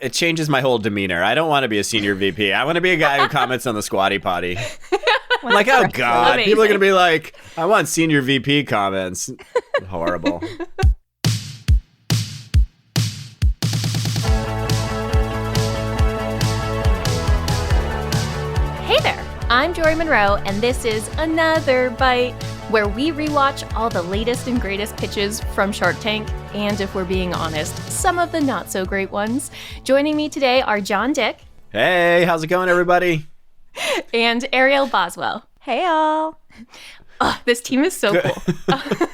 it changes my whole demeanor. I don't want to be a senior VP. I want to be a guy who comments on the Squatty Potty. I'm like, oh God, Amazing. people are going to be like, I want senior VP comments. Horrible. Hey there, I'm Marjorie Munroe, and this is Another Bite, where we rewatch all the latest and greatest pitches from Shark Tank, and if we're being honest, some of the not so great ones. Joining me today are Jon Dick. Hey, how's it going, everybody? And Ariel Boswell. Hey, y'all. Oh, this team is so cool.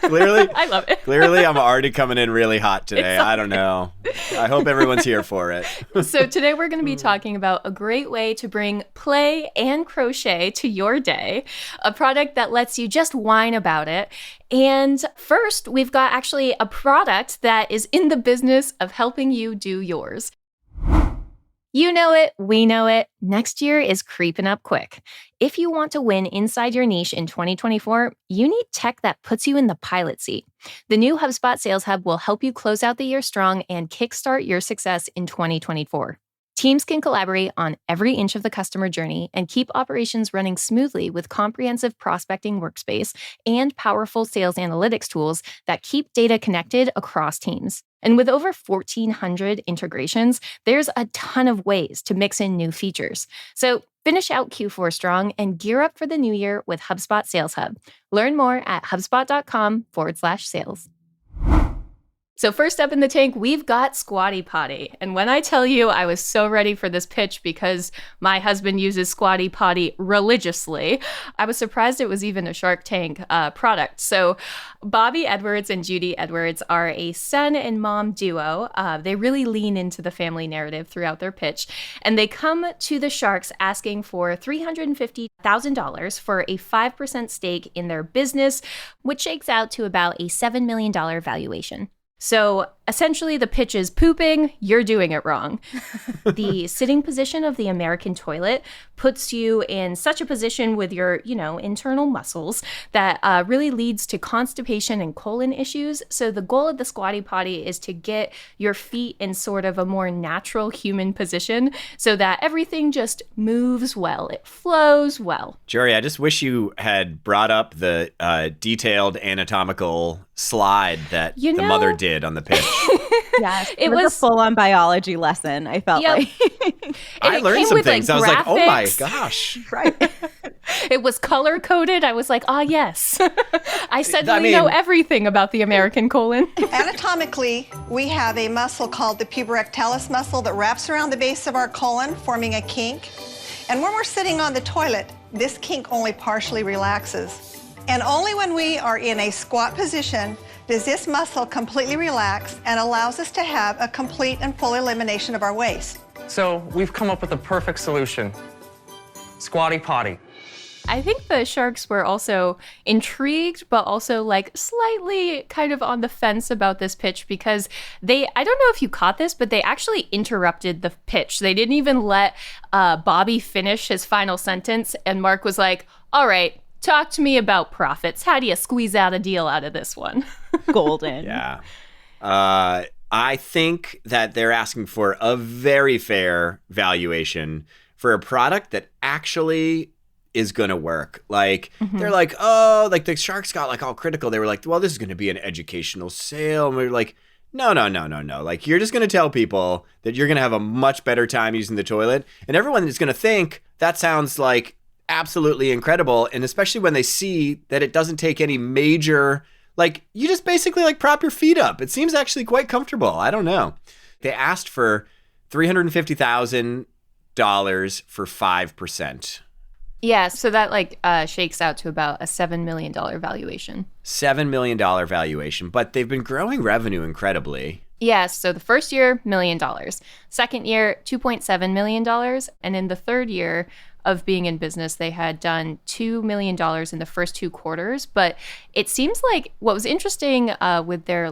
Clearly, I love it. Clearly, I'm already coming in really hot today. I don't know. I hope everyone's here for it. So today we're going to be talking about a great way to bring play and crochet to your day, a product that lets you just whine about it. And first, we've got actually a product that is in the business of helping you do yours. You know it, we know it. Next year is creeping up quick. If you want to win inside your niche in 2024, you need tech that puts you in the pilot seat. The new HubSpot Sales Hub will help you close out the year strong and kickstart your success in 2024. Teams can collaborate on every inch of the customer journey and keep operations running smoothly with comprehensive prospecting workspace and powerful sales analytics tools that keep data connected across teams. And with over 1,400 integrations, there's a ton of ways to mix in new features. So finish out Q4 strong and gear up for the new year with HubSpot Sales Hub. Learn more at hubspot.com/sales. So first up in the tank, we've got Squatty Potty. And when I tell you I was so ready for this pitch because my husband uses Squatty Potty religiously, I was surprised it was even a Shark Tank product. So Bobby Edwards and Judy Edwards are a son and mom duo. They really lean into the family narrative throughout their pitch. And they come to the Sharks asking for $350,000 for a 5% stake in their business, which shakes out to about a $7 million valuation. So essentially the pitch is pooping, you're doing it wrong. The sitting position of the American toilet puts you in such a position with your, internal muscles that really leads to constipation and colon issues. So the goal of the Squatty Potty is to get your feet in sort of a more natural human position so that everything just moves well. It flows well. Jerry, I just wish you had brought up the detailed anatomical slide that the mother did on the pitch. Yes, it was a full-on biology lesson, I felt like. I learned some things. I was like, oh my gosh. Right. It was color-coded. I was like, yes. I suddenly know everything about the American colon. Anatomically, we have a muscle called the puborectalis muscle that wraps around the base of our colon, forming a kink. And when we're sitting on the toilet, this kink only partially relaxes. And only when we are in a squat position does this muscle completely relax and allows us to have a complete and full elimination of our waste. So we've come up with a perfect solution. Squatty Potty. I think the Sharks were also intrigued, but also slightly kind of on the fence about this pitch because I don't know if you caught this, but they actually interrupted the pitch. They didn't even let Bobby finish his final sentence. And Mark was like, all right, talk to me about profits. How do you squeeze out a deal out of this one? Golden. Yeah. I think that they're asking for a very fair valuation for a product that actually is going to work. They're like, the Sharks got all critical. They were like, well, this is going to be an educational sale. And we were like, no. You're just going to tell people that you're going to have a much better time using the toilet. And everyone is going to think that sounds like absolutely incredible. And especially when they see that it doesn't take any major, you just basically prop your feet up. It seems actually quite comfortable. I don't know. They asked for $350,000 for 5%. Yeah, so that shakes out to about a $7 million valuation. $7 million valuation, but they've been growing revenue incredibly. Yes, so the first year, $1 million. Second year, $2.7 million. And in the third year of being in business, they had done $2 million in the first 2 quarters. But it seems like what was interesting with their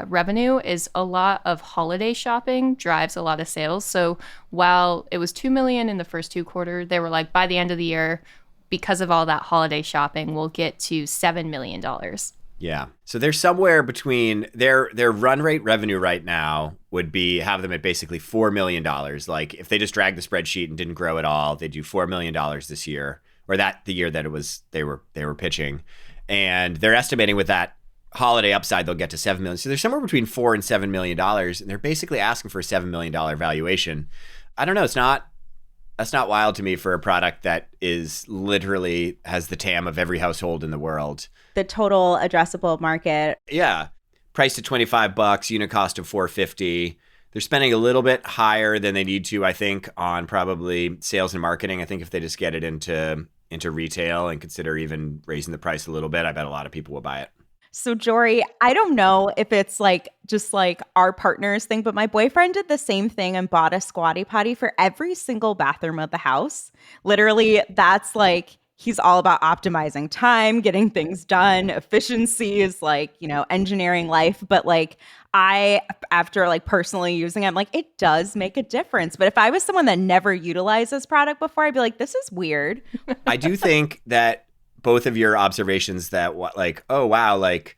revenue is a lot of holiday shopping drives a lot of sales. So while it was $2 million in the first 2 quarters, they were like, by the end of the year, because of all that holiday shopping, we'll get to $7 million. Yeah. So they're somewhere between their run rate revenue right now would be have them at basically $4 million. Like if they just dragged the spreadsheet and didn't grow at all, they'd do $4 million this year, or the year that it was they were pitching. And they're estimating with that holiday upside, they'll get to $7 million. So they're somewhere between $4 and $7 million. And they're basically asking for a $7 million valuation. I don't know. That's not wild to me for a product that is literally has the TAM of every household in the world. The total addressable market. Yeah. Priced at $25, unit cost of $450. They're spending a little bit higher than they need to, I think, on probably sales and marketing. I think if they just get it into retail and consider even raising the price a little bit, I bet a lot of people will buy it. So Jory, I don't know if it's like just like our partners thing, but my boyfriend did the same thing and bought a squatty potty for every single bathroom of the house. Literally, that's like, he's all about optimizing time, getting things done. Efficiency is like, engineering life. But like after like personally using it, I'm like, it does make a difference. But if I was someone that never utilized this product before, I'd be like, this is weird. I do think that both of your observations that like, oh, wow, like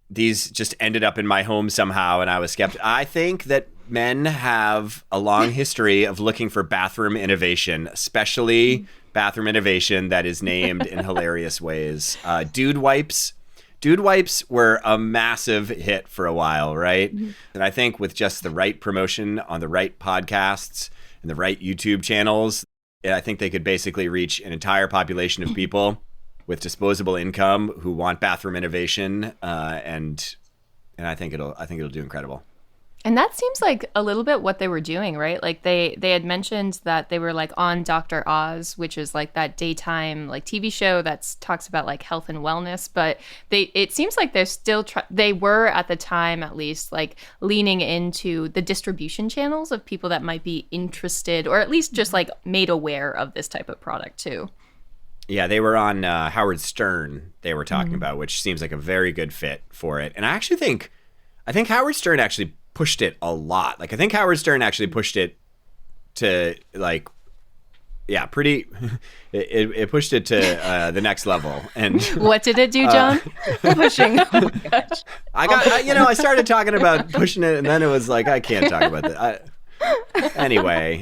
these just ended up in my home somehow and I was skeptical. I think that men have a long history of looking for bathroom innovation, especially bathroom innovation that is named in hilarious ways. Dude wipes were a massive hit for a while, right? Mm-hmm. And I think with just the right promotion on the right podcasts and the right YouTube channels, I think they could basically reach an entire population of people with disposable income who want bathroom innovation, and I think it'll do incredible. And that seems like a little bit what they were doing, right? Like they had mentioned that they were like on Dr. Oz, which is like that daytime like TV show that talks about like health and wellness. But it seems like they're still they were at the time at least like leaning into the distribution channels of people that might be interested or at least just like made aware of this type of product too. Yeah, they were on Howard Stern. They were talking about, which seems like a very good fit for it. And I actually think Howard Stern actually pushed it a lot. Like I think Howard Stern actually pushed it to like, yeah, pretty. It pushed it to the next level. And what did it do, John? Pushing. Oh my gosh. I started talking about pushing it, and then it was like I can't talk about that. Anyway.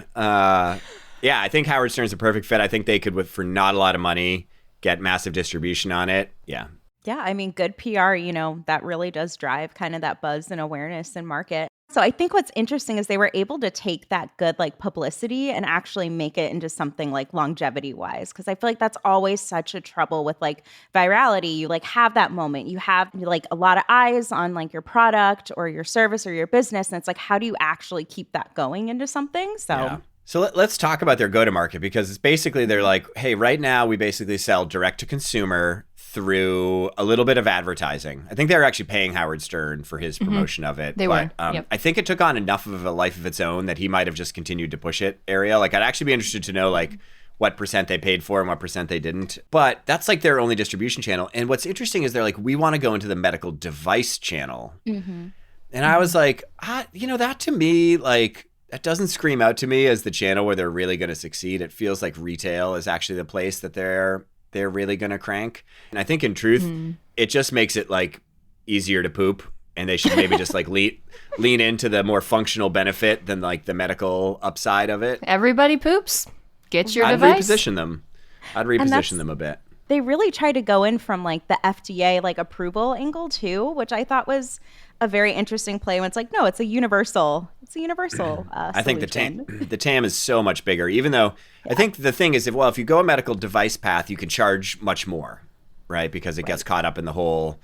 Yeah, I think Howard Stern's a perfect fit. I think they could, for not a lot of money, get massive distribution on it. Yeah. Yeah, I mean, good PR, that really does drive kind of that buzz and awareness and market. So I think what's interesting is they were able to take that good like publicity and actually make it into something like longevity wise. Because I feel like that's always such a trouble with like virality. You like have that moment. You have like a lot of eyes on like your product or your service or your business. And it's like, how do you actually keep that going into something? So. Yeah. So let's talk about their go-to-market because it's basically they're like, hey, right now we basically sell direct to consumer through a little bit of advertising. I think they're actually paying Howard Stern for his promotion of it. They were. Yep. I think it took on enough of a life of its own that he might have just continued to push it, Ariel. Like I'd actually be interested to know like what % they paid for and what % they didn't. But that's like their only distribution channel. And what's interesting is they're like, we want to go into the medical device channel. Mm-hmm. And I was like, that to me, like, that doesn't scream out to me as the channel where they're really going to succeed. It feels like retail is actually the place that they're really going to crank. And I think in truth, it just makes it like easier to poop. And they should maybe just like lean into the more functional benefit than like the medical upside of it. Everybody poops. Get your device. I'd reposition them a bit. They really tried to go in from like the FDA like approval angle too, which I thought was a very interesting play when it's like, no, it's a universal I think the TAM is so much bigger, even though I think the thing is if you go a medical device path, you can charge much more, right? Because it gets caught up in the whole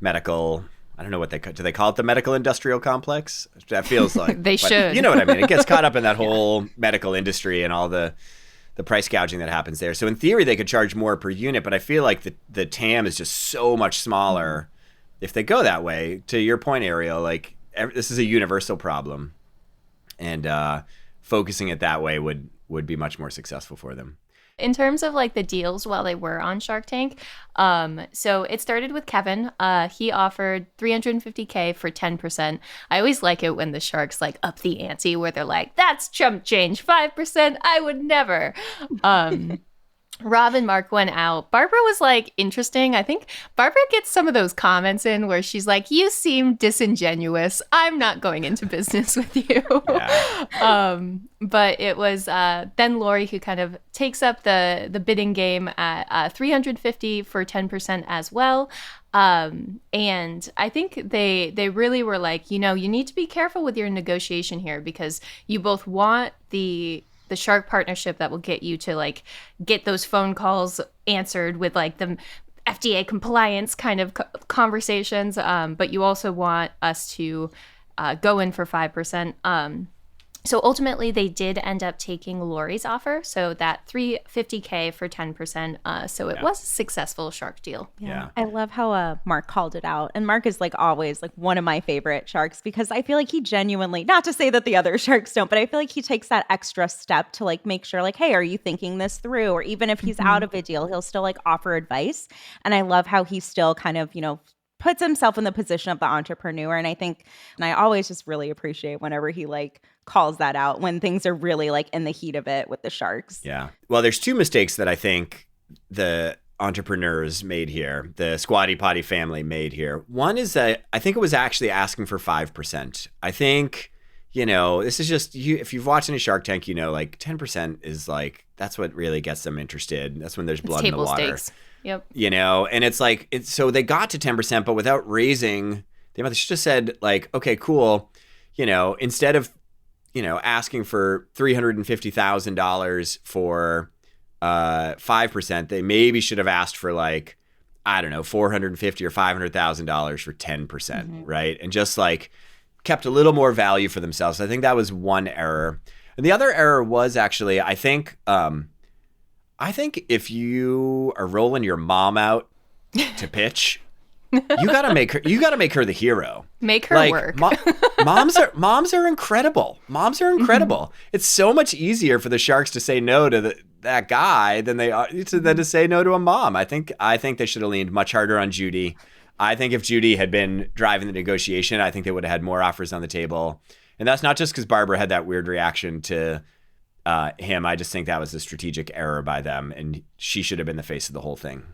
medical, I don't know do they call it the medical industrial complex? That feels like. They should. You know what I mean? It gets caught up in that whole medical industry and all the price gouging that happens there. So in theory, they could charge more per unit, but I feel like the TAM is just so much smaller if they go that way. To your point, Ariel, like this is a universal problem, and focusing it that way would be much more successful for them. In terms of like the deals while they were on Shark Tank, so it started with Kevin. He offered $350K for 10%. I always like it when the sharks like up the ante where they're like, that's chump change, 5%, I would never. Rob and Mark went out. Barbara was like interesting. I think Barbara gets some of those comments in where she's like, "You seem disingenuous. I'm not going into business with you." Yeah. But it was then Lori who kind of takes up the bidding game at $350 for 10% as well. And I think they really were like, you need to be careful with your negotiation here because you both want the shark partnership that will get you to like get those phone calls answered with like the FDA compliance kind of conversations. But you also want us to go in for 5%. So ultimately, they did end up taking Lori's offer, so that $350K for 10%. So it was a successful shark deal. Yeah. I love how Mark called it out. And Mark is like always like one of my favorite sharks because I feel like he genuinely, not to say that the other sharks don't, but I feel like he takes that extra step to like make sure like, hey, are you thinking this through? Or even if he's out of a deal, he'll still like offer advice. And I love how he still kind of, puts himself in the position of the entrepreneur. And I always just really appreciate whenever he like calls that out when things are really like in the heat of it with the sharks. Yeah. Well, there's two mistakes that I think the entrepreneurs made here, the Squatty Potty family made here. One is that I think it was actually asking for 5%. I think, this is just, if you've watched any Shark Tank, like 10% is like, that's what really gets them interested. That's when there's blood in the water. Table stakes. Yep. And it's like, so they got to 10%, but without raising the amount. They should have said like, okay, cool. Instead of, asking for $350,000 for 5%, they maybe should have asked for like, I don't know, $450,000 or $500,000 for 10%, right? And just like kept a little more value for themselves. I think that was one error. And the other error was actually, I think if you are rolling your mom out to pitch, you gotta make her the hero. Make her work. Moms are incredible. Moms are incredible. It's so much easier for the sharks to say no to that guy than to say no to a mom. I think they should have leaned much harder on Judy. I think if Judy had been driving the negotiation, I think they would have had more offers on the table. And that's not just because Barbara had that weird reaction to him. I just think that was a strategic error by them, and she should have been the face of the whole thing.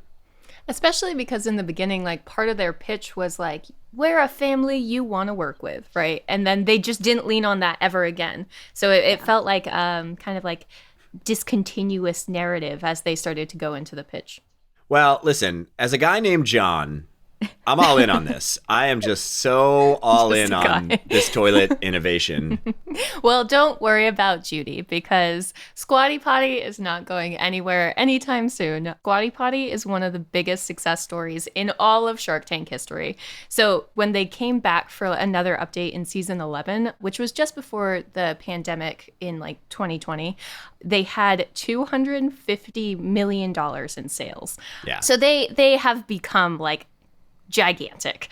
Especially because in the beginning, like part of their pitch was like, we're a family you want to work with, right? And then they just didn't lean on that ever again. So it felt like kind of like discontinuous narrative as they started to go into the pitch. Well, listen, as a guy named John, I'm all in on this. I am just so all in on this toilet innovation. Well, don't worry about Judy because Squatty Potty is not going anywhere anytime soon. Squatty Potty is one of the biggest success stories in all of Shark Tank history. So when they came back for another update in season 11, which was just before the pandemic in like 2020, they had $250 million in sales. Yeah. So they have become like gigantic.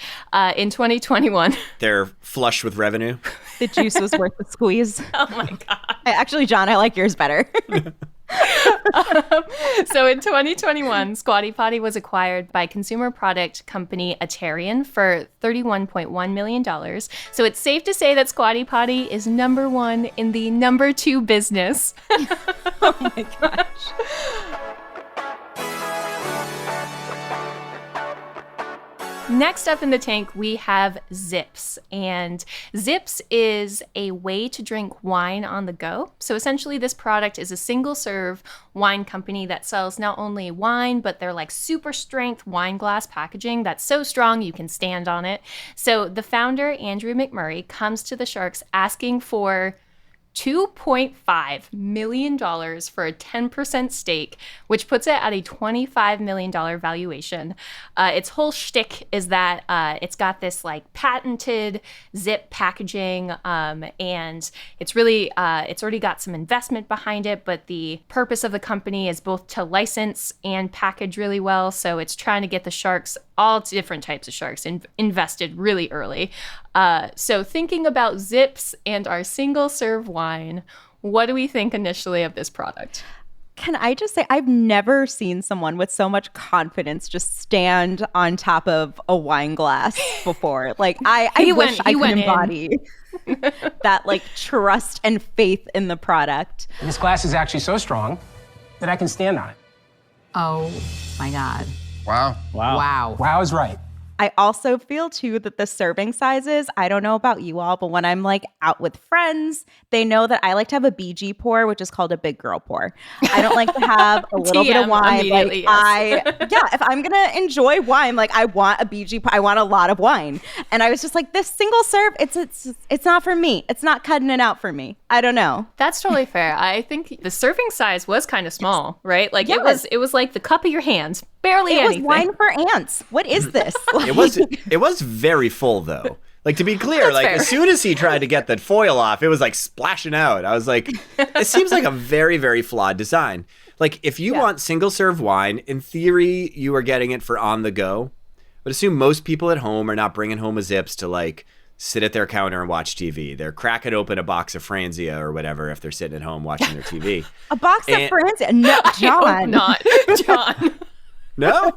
In 2021, they're flush with revenue. The juice was worth the squeeze. Oh my God. Actually, John, I like yours better. So in 2021, Squatty Potty was acquired by consumer product company Atarian for $31.1 million. So it's safe to say that Squatty Potty is number one in the number two business. Oh my gosh. Next up in the tank, we have ZIPZ. And ZIPZ is a way to drink wine on the go. So essentially, this product is a single-serve wine company that sells not only wine, but they're like super strength wine glass packaging that's so strong you can stand on it. So the founder, Andrew McMurray, comes to the Sharks asking for $2.5 million for a 10% stake, which puts it at a $25 million valuation. Its whole shtick is that it's got this like patented zip packaging, and it's really, it's already got some investment behind it, but the purpose of the company is both to license and package really well. So it's trying to get the sharks, all different types of sharks, invested really early. So thinking about ZIPZ and our single serve wine, what do we think initially of this product? Can I just say, I've never seen someone with so much confidence just stand on top of a wine glass before. Like, I wish I could embody that, like, trust and faith in the product. This glass is actually so strong that I can stand on it. Oh my God. Wow. Wow. Wow is right. I also feel too that the serving sizes, I don't know about you all, but when I'm like out with friends, they know that I like to have a BG pour, which is called a big girl pour. I don't like to have a little bit of wine. Like if I'm gonna enjoy wine, like I want a BG pour, I want a lot of wine. And I was just like, this single serve, it's not for me. It's not cutting it out for me. I don't know. That's totally fair. I think the serving size was kind of small, right? Like it was like the cup of your hands, barely anything. It was wine for ants. What is this? It was very full though. Like, to be clear, like as soon as he tried to get that foil off, it was like splashing out. I was like, it seems like a very, very flawed design. Like, if you want single serve wine, in theory, you are getting it for on the go. But assume most people at home are not bringing home a Zips to like sit at their counter and watch TV. They're cracking open a box of Franzia or whatever if they're sitting at home watching their TV. A box of Franzia? No, John. I hope not, John. No?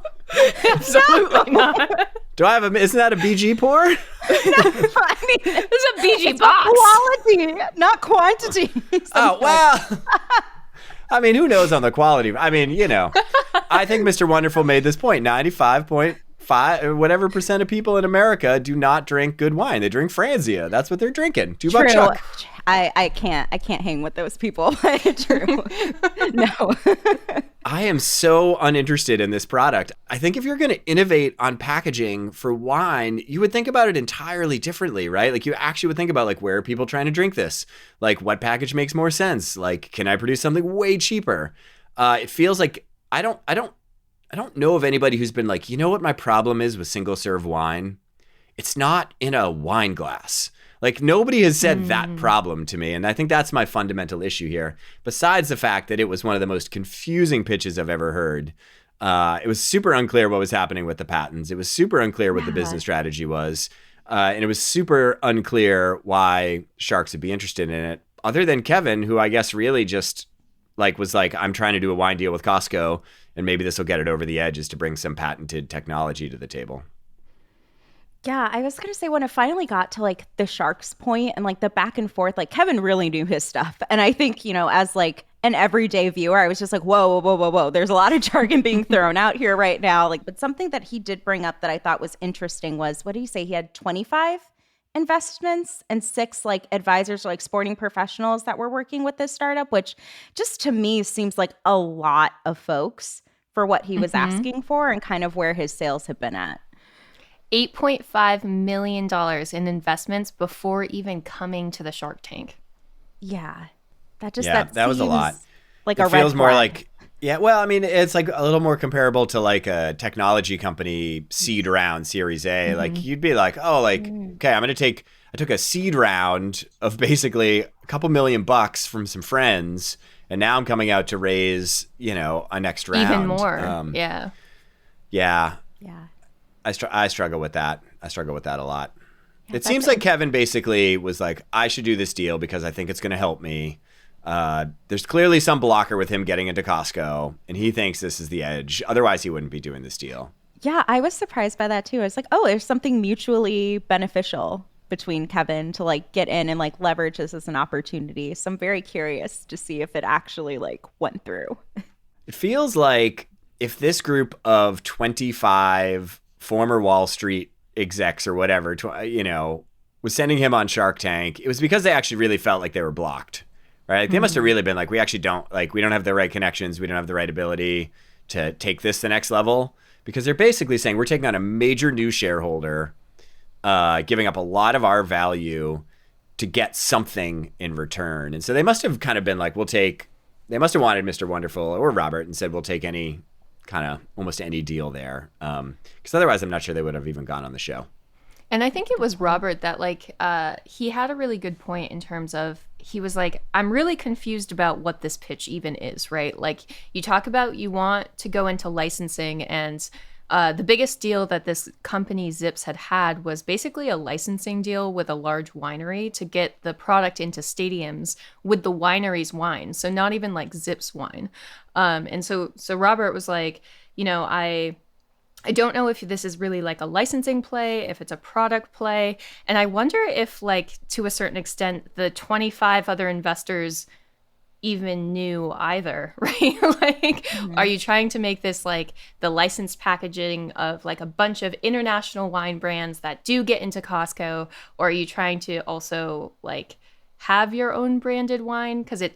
Absolutely not. Do I have isn't that a BG pour? No, I mean, it's a BG box. Quality, not quantity. Oh, well. I mean, who knows on the quality? I mean, you know, I think Mr. Wonderful made this point. 95.5 or whatever percent of people in America do not drink good wine. They drink Franzia. That's what they're drinking. $2 Chuck. I can't hang with those people. True. No. I am so uninterested in this product. I think if you're going to innovate on packaging for wine, you would think about it entirely differently, right? Like you actually would think about like, where are people trying to drink this? Like what package makes more sense? Like, can I produce something way cheaper? It feels like I don't know of anybody who's been like, you know what my problem is with single serve wine? It's not in a wine glass. Like nobody has said that problem to me. And I think that's my fundamental issue here. Besides the fact that it was one of the most confusing pitches I've ever heard. It was super unclear what was happening with the patents. It was super unclear what the business strategy was. And it was super unclear why sharks would be interested in it. Other than Kevin, who I guess really just was like, I'm trying to do a wine deal with Costco. And maybe this will get it over the edge, is to bring some patented technology to the table. Yeah, I was going to say when it finally got to like the sharks point and like the back and forth, like Kevin really knew his stuff. And I think, you know, as like an everyday viewer, I was just like, whoa. There's a lot of jargon being thrown out here right now. Like, but something that he did bring up that I thought was interesting was, what did he say? He had 25 investments and 6 like advisors or like sporting professionals that were working with this startup, which just to me seems like a lot of folks for what he was asking for and kind of where his sales have been at. $8.5 million in investments before even coming to the Shark Tank. Yeah. That was a lot. Like it feels more like, well, I mean, it's like a little more comparable to like a technology company seed round Series A. Like you'd be like, oh, like, okay, I took a seed round of basically a couple $1,000,000 from some friends. And now I'm coming out to raise, you know, a next round. Even more. Yeah. I struggle with that. I struggle with that a lot. It seems like Kevin basically was like, I should do this deal because I think it's going to help me. There's clearly some blocker with him getting into Costco, and he thinks this is the edge. Otherwise, he wouldn't be doing this deal. Yeah, I was surprised by that too. I was like, oh, there's something mutually beneficial between Kevin to like get in and like leverage this as an opportunity. So I'm very curious to see if it actually like went through. It feels like if this group of 25 former Wall Street execs or whatever, you know, was sending him on Shark Tank, it was because they actually really felt like they were blocked, right? Like they must have really been like, we don't have the right connections. We don't have the right ability to take this to the next level, because they're basically saying we're taking on a major new shareholder, giving up a lot of our value to get something in return. And so they must have kind of been like, they must have wanted Mr. Wonderful or Robert and said, we'll take any kind of almost any deal there. Because otherwise I'm not sure they would have even gone on the show. And I think it was Robert that like he had a really good point in terms of, he was like, I'm really confused about what this pitch even is, right? Like you talk about you want to go into licensing, and the biggest deal that this company ZIPZ had was basically a licensing deal with a large winery to get the product into stadiums with the winery's wine. So not even like ZIPZ wine. And so Robert was like, you know, I don't know if this is really like a licensing play, if it's a product play. And I wonder if like to a certain extent, the 25 other investors even new either, right? Like, are you trying to make this like the licensed packaging of like a bunch of international wine brands that do get into Costco? Or are you trying to also like have your own branded wine? Because it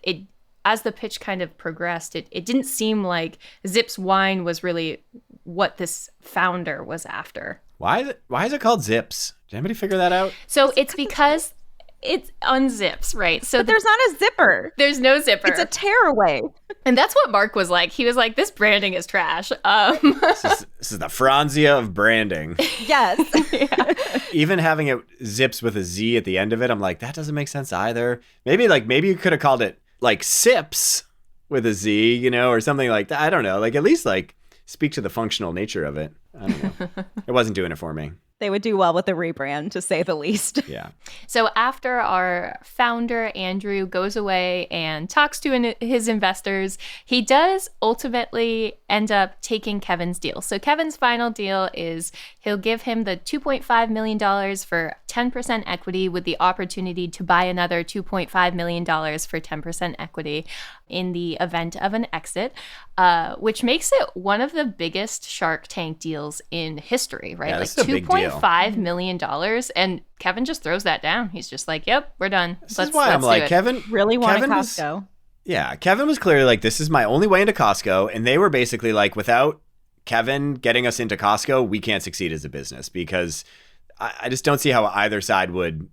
as the pitch kind of progressed, it didn't seem like Zips wine was really what this founder was after. Why is it called Zips? Did anybody figure that out? So it's because it unzips, right? So But there's not a zipper. there's no zipper. It's a tearaway. And that's what Mark was like. He was like, this branding is trash. This is the Franzia of branding. Yes. Even having it Zips with a Z at the end of it, I'm like, that doesn't make sense either. Maybe you could have called it like Sips with a Z, you know, or something like that. I don't know. Like, at least like speak to the functional nature of it. I don't know. It wasn't doing it for me. They would do well with the rebrand, to say the least. Yeah. So after our founder, Andrew, goes away and talks to his investors, he does ultimately end up taking Kevin's deal. So Kevin's final deal is he'll give him the $2.5 million for 10% equity with the opportunity to buy another $2.5 million for 10% equity in the event of an exit, which makes it one of the biggest Shark Tank deals in history, right? Yeah, like this is a big deal. $2.5 million. And Kevin just throws that down. He's just like, yep, we're done. This is why I'm like, Kevin Really wanted Kevin Costco. Kevin was clearly like, this is my only way into Costco. And they were basically like, without Kevin getting us into Costco, we can't succeed as a business, because I just don't see how either side would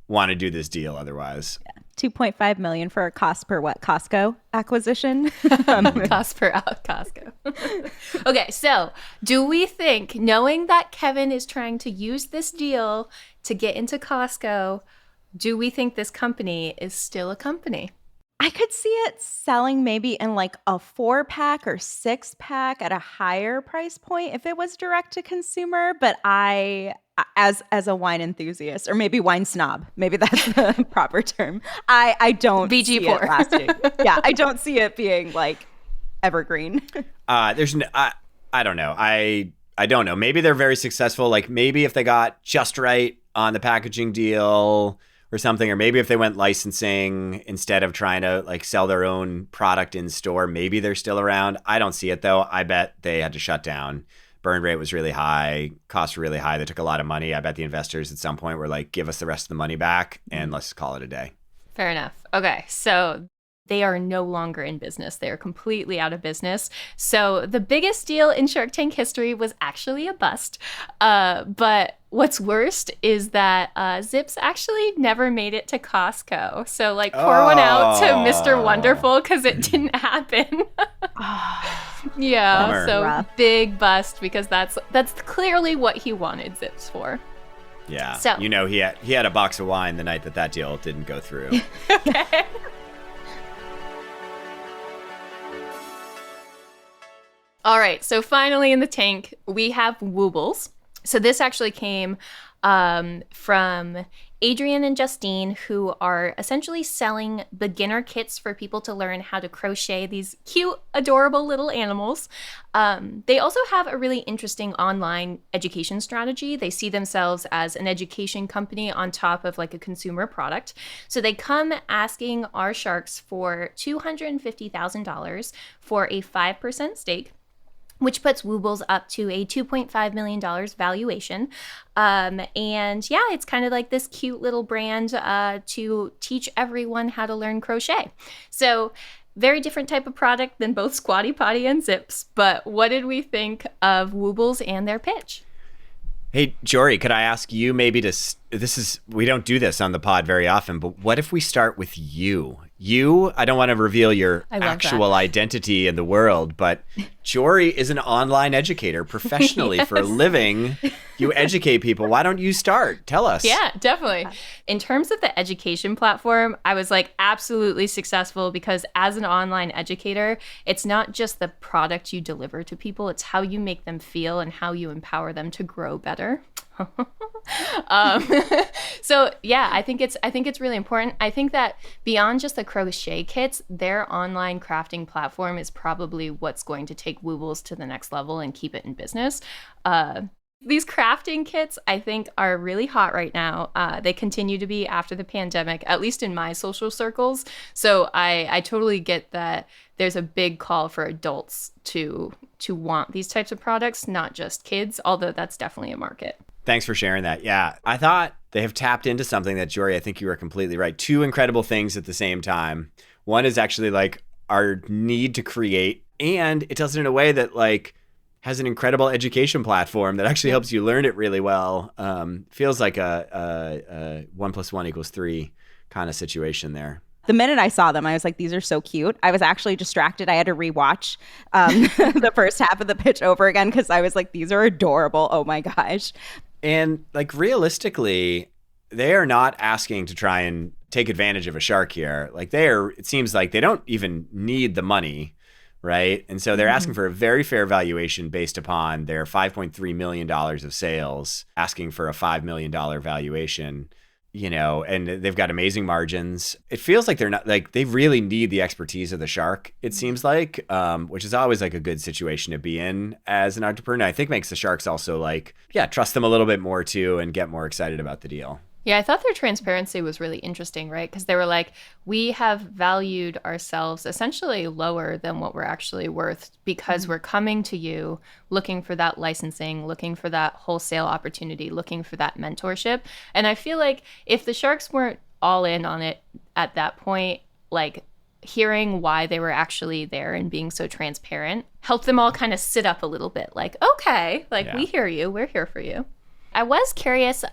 want to do this deal otherwise. Yeah. 2.5 million for a cost per what? Costco acquisition? Cost per Costco. Okay, so do we think, knowing that Kevin is trying to use this deal to get into Costco, do we think this company is still a company? I could see it selling maybe in like a 4-pack or 6-pack at a higher price point if it was direct to consumer. But I, as a wine enthusiast, or maybe wine snob, maybe that's the proper term, I don't BG see poor. it lasting. Yeah, I don't see it being like evergreen. I don't know. I don't know. Maybe they're very successful. Like, maybe if they got just right on the packaging deal or something, or maybe if they went licensing instead of trying to like sell their own product in store, maybe they're still around. I don't see it though. I bet they had to shut down. Burn rate was really high. Costs were really high. They took a lot of money. I bet the investors at some point were like, give us the rest of the money back and let's call it a day. Fair enough. Okay, so they are no longer in business. They are completely out of business. So the biggest deal in Shark Tank history was actually a bust. But what's worst is that Zips actually never made it to Costco. So like pour one out to Mr. Wonderful, because it didn't happen. Yeah, Bummer. so Rough. big bust, because that's clearly what he wanted Zips for. Yeah. So- you know, he had a box of wine the night that deal didn't go through. Okay. All right, so finally in the tank, we have Woobles. So this actually came from Adrian and Justine, who are essentially selling beginner kits for people to learn how to crochet these cute, adorable little animals. They also have a really interesting online education strategy. They see themselves as an education company on top of like a consumer product. So they come asking our sharks for $250,000 for a 5% stake, which puts Woobles up to a $2.5 million valuation. And yeah, it's kind of like this cute little brand to teach everyone how to learn crochet. So very different type of product than both Squatty Potty and Zips. But what did we think of Woobles and their pitch? Hey, Jory, could I ask you maybe we don't do this on the pod very often, but what if we start with you? I don't want to reveal your actual identity in the world, but Jory is an online educator professionally for a living. You educate people. Why don't you start? Tell us. Yeah, definitely. In terms of the education platform, I was like absolutely successful, because as an online educator, it's not just the product you deliver to people, it's how you make them feel and how you empower them to grow better. So yeah, I think it's really important. I think that beyond just the crochet kits, their online crafting platform is probably what's going to take Woobles to the next level and keep it in business. These crafting kits, I think, are really hot right now. They continue to be after the pandemic, at least in my social circles. So I totally get that there's a big call for adults to want these types of products, not just kids, although that's definitely a market. Thanks for sharing that. Yeah, I thought they have tapped into something that, Jory, I think you were completely right. Two incredible things at the same time. One is actually like our need to create, and it does it in a way that like has an incredible education platform that actually helps you learn it really well. Feels like a 1 + 1 = 3 kind of situation there. The minute I saw them, I was like, these are so cute. I was actually distracted. I had to rewatch the first half of the pitch over again because I was like, these are adorable. Oh my gosh. And like realistically, they are not asking to try and take advantage of a shark here. Like it seems like they don't even need the money, right? And so they're asking for a very fair valuation based upon their $5.3 million of sales, asking for a $5 million valuation, you know, and they've got amazing margins. It feels like they're not like they really need the expertise of the shark, it seems like, which is always like a good situation to be in as an entrepreneur. I think makes the sharks also like, trust them a little bit more too and get more excited about the deal. Yeah, I thought their transparency was really interesting, right? Because they were like, we have valued ourselves essentially lower than what we're actually worth because we're coming to you looking for that licensing, looking for that wholesale opportunity, looking for that mentorship. And I feel like if the sharks weren't all in on it at that point, like hearing why they were actually there and being so transparent helped them all kind of sit up a little bit like, okay, like we hear you, we're here for you. I was curious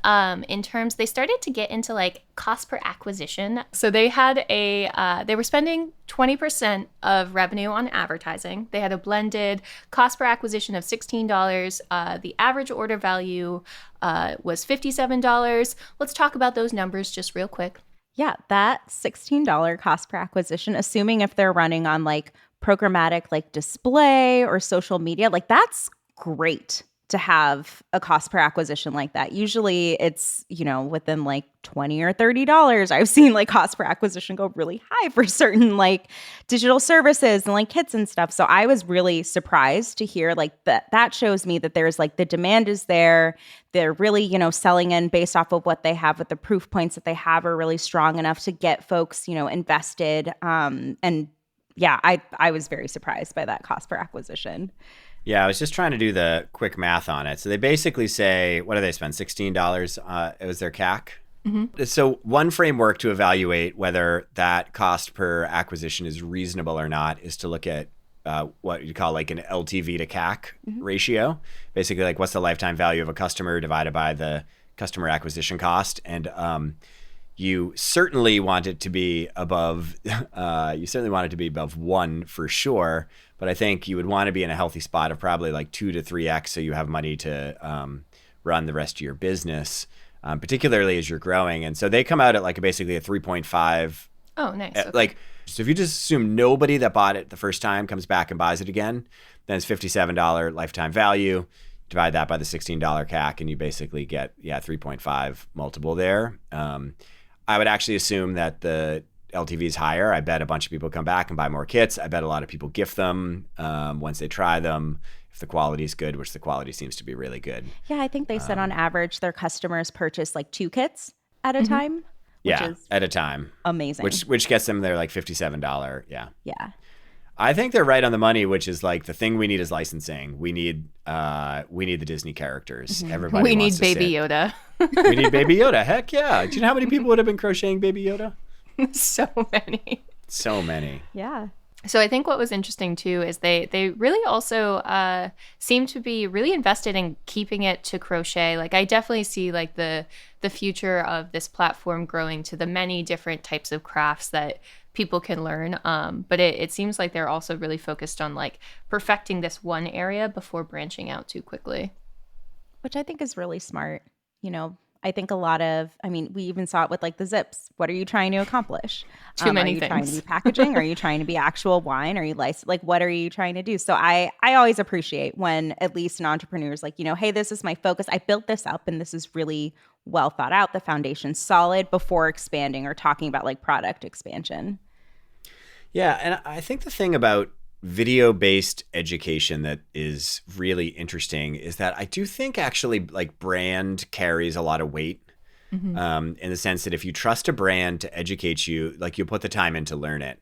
in terms, they started to get into like cost per acquisition. So they had they were spending 20% of revenue on advertising. They had a blended cost per acquisition of $16. The average order value was $57. Let's talk about those numbers just real quick. Yeah, that $16 cost per acquisition, assuming if they're running on like programmatic like display or social media, like that's great to have a cost per acquisition like that. Usually it's, you know, within like $20 or $30. I've seen like cost per acquisition go really high for certain like digital services and like kits and stuff. So I was really surprised to hear like that shows me that there's like the demand is there. They're really, you know, selling in based off of what they have, with the proof points that they have are really strong enough to get folks, you know, invested. And yeah, I was very surprised by that cost per acquisition. Yeah, I was just trying to do the quick math on it. So they basically say, what do they spend? $16 was their CAC. Mm-hmm. So one framework to evaluate whether that cost per acquisition is reasonable or not is to look at what you call like an LTV to CAC ratio. Basically, like what's the lifetime value of a customer divided by the customer acquisition cost. And you certainly want it to be above. You certainly want it to be above 1 for sure. But I think you would want to be in a healthy spot of probably like 2 to 3x, so you have money to run the rest of your business, particularly as you're growing. And so they come out at like basically a 3.5. Oh, nice. Okay. Like, so if you just assume nobody that bought it the first time comes back and buys it again, then it's $57 lifetime value. Divide that by the $16 CAC, and you basically get 3.5 multiple there. I would actually assume that the LTV is higher. I bet a bunch of people come back and buy more kits. I bet a lot of people gift them once they try them. If the quality is good, which the quality seems to be really good. Yeah, I think they said on average their customers purchase like 2 kits at a time. Which is at a time. Amazing. Which gets them their like $57. Yeah. Yeah. I think they're right on the money, which is like the thing we need is licensing. We need the Disney characters. Everybody we wants need to Baby sit. Yoda. We need Baby Yoda. Heck yeah. Do you know how many people would have been crocheting Baby Yoda? So many. So many. Yeah. So I think what was interesting too is they really also seem to be really invested in keeping it to crochet. Like I definitely see like the future of this platform growing to the many different types of crafts that people can learn. But it seems like they're also really focused on like perfecting this one area before branching out too quickly. Which I think is really smart. You know, I think we even saw it with like the zips. What are you trying to accomplish? Too many Are you things. trying to be packaging? Are you trying to be actual wine? Are you like what are you trying to do? So I always appreciate when at least an entrepreneur is like, you know, hey, this is my focus. I built this up and this is really well thought out. The foundation's solid before expanding or talking about like product expansion. Yeah, and I think the thing about video-based education that is really interesting is that I do think actually like brand carries a lot of weight. In the sense that if you trust a brand to educate you, like you put the time in to learn it.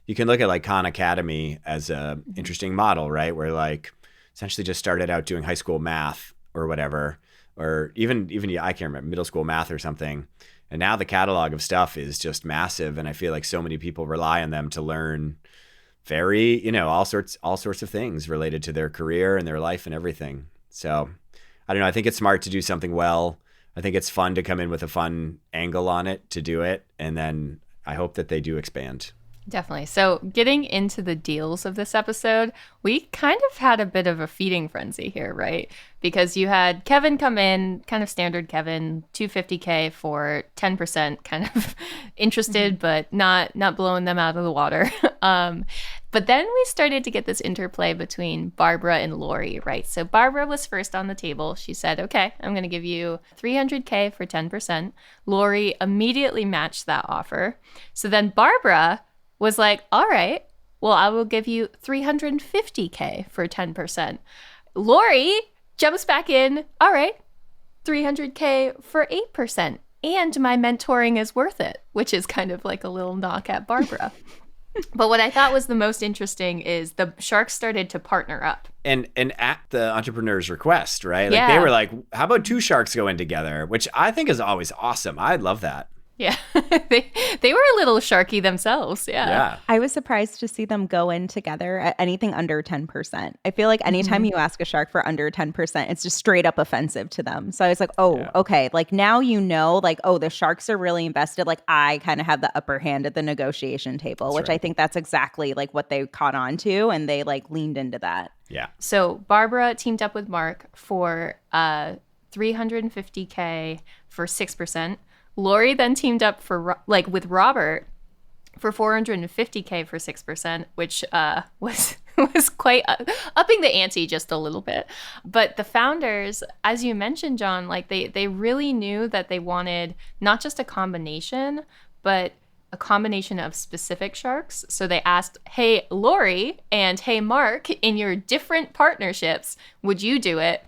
You can look at like Khan Academy as a interesting model, right? Where like essentially just started out doing high school math or whatever, or even I can't remember, middle school math or something. And now the catalog of stuff is just massive. And I feel like so many people rely on them to learn very, all sorts of things related to their career and their life and everything. So I don't know. I think it's smart to do something well. I think it's fun to come in with a fun angle on it to do it. And then I hope that they do expand. Definitely. So getting into the deals of this episode, we kind of had a bit of a feeding frenzy here, right? Because you had Kevin come in, kind of standard Kevin, $250K for 10%, kind of interested, but not blowing them out of the water. But then we started to get this interplay between Barbara and Lori, right? So Barbara was first on the table. She said, okay, I'm going to give you $300K for 10%. Lori immediately matched that offer. So then Barbara was like, all right, well, I will give you $350K for 10%. Lori jumps back in, all right, $300K for 8%. And my mentoring is worth it, which is kind of like a little knock at Barbara. But what I thought was the most interesting is the sharks started to partner up. And at the entrepreneur's request, right? Like Yeah. they were like, how about two sharks go in together? Which I think is always awesome. I love that. Yeah, they were a little sharky themselves. Yeah. I was surprised to see them go in together at anything under 10%. I feel like anytime you ask a shark for under 10%, it's just straight up offensive to them. So I was like, okay, like now like, the sharks are really invested. Like I kind of have the upper hand at the negotiation table, which I think that's exactly like what they caught on to, and they like leaned into that. Yeah. So Barbara teamed up with Mark for $350K for 6%. Lori then teamed up with Robert for $450K for 6%, which was quite upping the ante just a little bit. But the founders, as you mentioned, Jon, like they really knew that they wanted not just a combination, but a combination of specific sharks. So they asked, hey, Lori and hey, Mark, in your different partnerships, would you do it?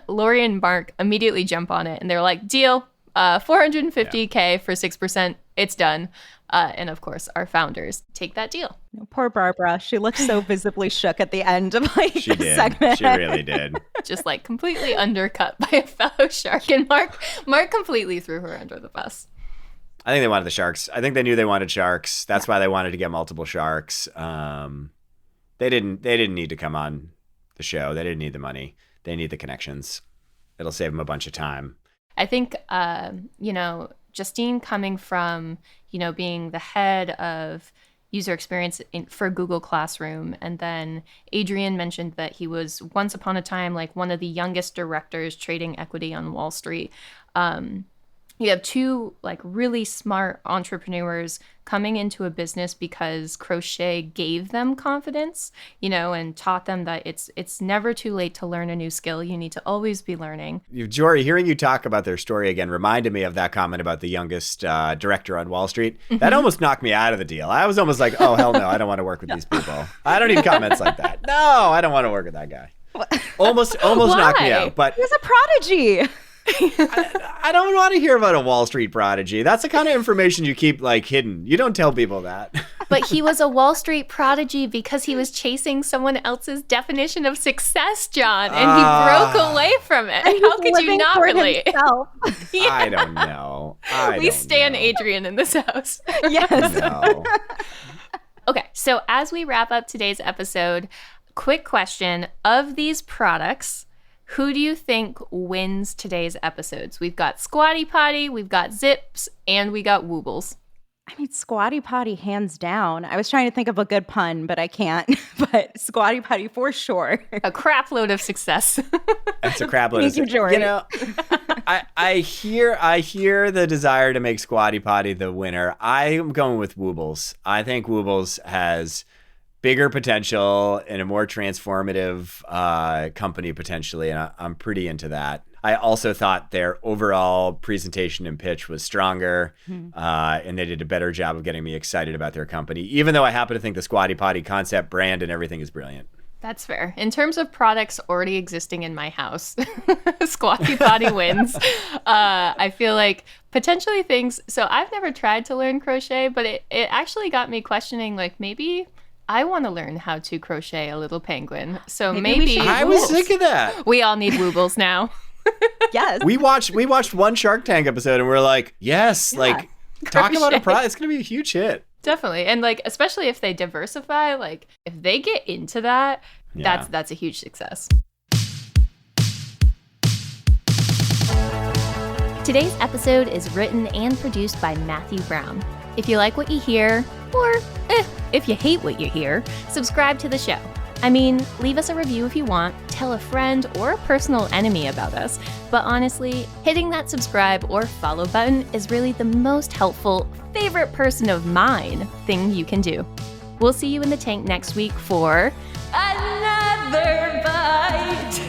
Lori and Mark immediately jump on it and they're like, deal. $450K for 6%. It's done. And of course, our founders take that deal. Poor Barbara. She looked so visibly shook at the end of the segment. She really did. Just like completely undercut by a fellow shark. And Mark completely threw her under the bus. I think they wanted the sharks. I think they knew they wanted sharks. That's why they wanted to get multiple sharks. They didn't need to come on the show. They didn't need the money. They need the connections. It'll save them a bunch of time. I think, Justine coming from, being the head of user experience for Google Classroom. And then Adrian mentioned that he was once upon a time like one of the youngest directors trading equity on Wall Street. You have two like really smart entrepreneurs coming into a business because crochet gave them confidence, and taught them that it's never too late to learn a new skill. You need to always be learning. Jory, hearing you talk about their story again reminded me of that comment about the youngest director on Wall Street. That almost knocked me out of the deal. I was almost like, oh, hell no, I don't want to work with these people. I don't need comments like that. No, I don't want to work with that guy. Almost knocked me out. But he's a prodigy. I don't want to hear about a Wall Street prodigy. That's the kind of information you keep like hidden. You don't tell people that. But he was a Wall Street prodigy because he was chasing someone else's definition of success, Jon, and he broke away from it. How could you not relate? Yeah. I don't know. We stan Adrian in this house. Yes. No. Okay, so as we wrap up today's episode, quick question. Of these products, who do you think wins today's episodes? We've got Squatty Potty, we've got ZIPZ, and we got Woobles. I mean, Squatty Potty, hands down. I was trying to think of a good pun, but I can't. But Squatty Potty for sure. A crap load of success. That's a crap load of success. Jory. I hear the desire to make Squatty Potty the winner. I'm going with Woobles. I think Woobles has bigger potential and a more transformative company potentially, and I'm pretty into that. I also thought their overall presentation and pitch was stronger, and they did a better job of getting me excited about their company, even though I happen to think the Squatty Potty concept, brand, and everything is brilliant. That's fair. In terms of products already existing in my house, Squatty Potty wins. I feel like potentially things. So I've never tried to learn crochet, but it actually got me questioning, like, maybe I want to learn how to crochet a little penguin. So maybe I was thinking that. We all need Woobles now. Yes. We watched one Shark Tank episode and we're like, yes, like talking about a product, it's going to be a huge hit. Definitely. And like, especially if they diversify, like if they get into that, that's a huge success. Today's episode is written and produced by Matthew Brown. If you like what you hear, or if you hate what you hear, subscribe to the show. I mean, leave us a review if you want, tell a friend or a personal enemy about us. But honestly, hitting that subscribe or follow button is really the most helpful, favorite person of mine thing you can do. We'll see you in the tank next week for another bite.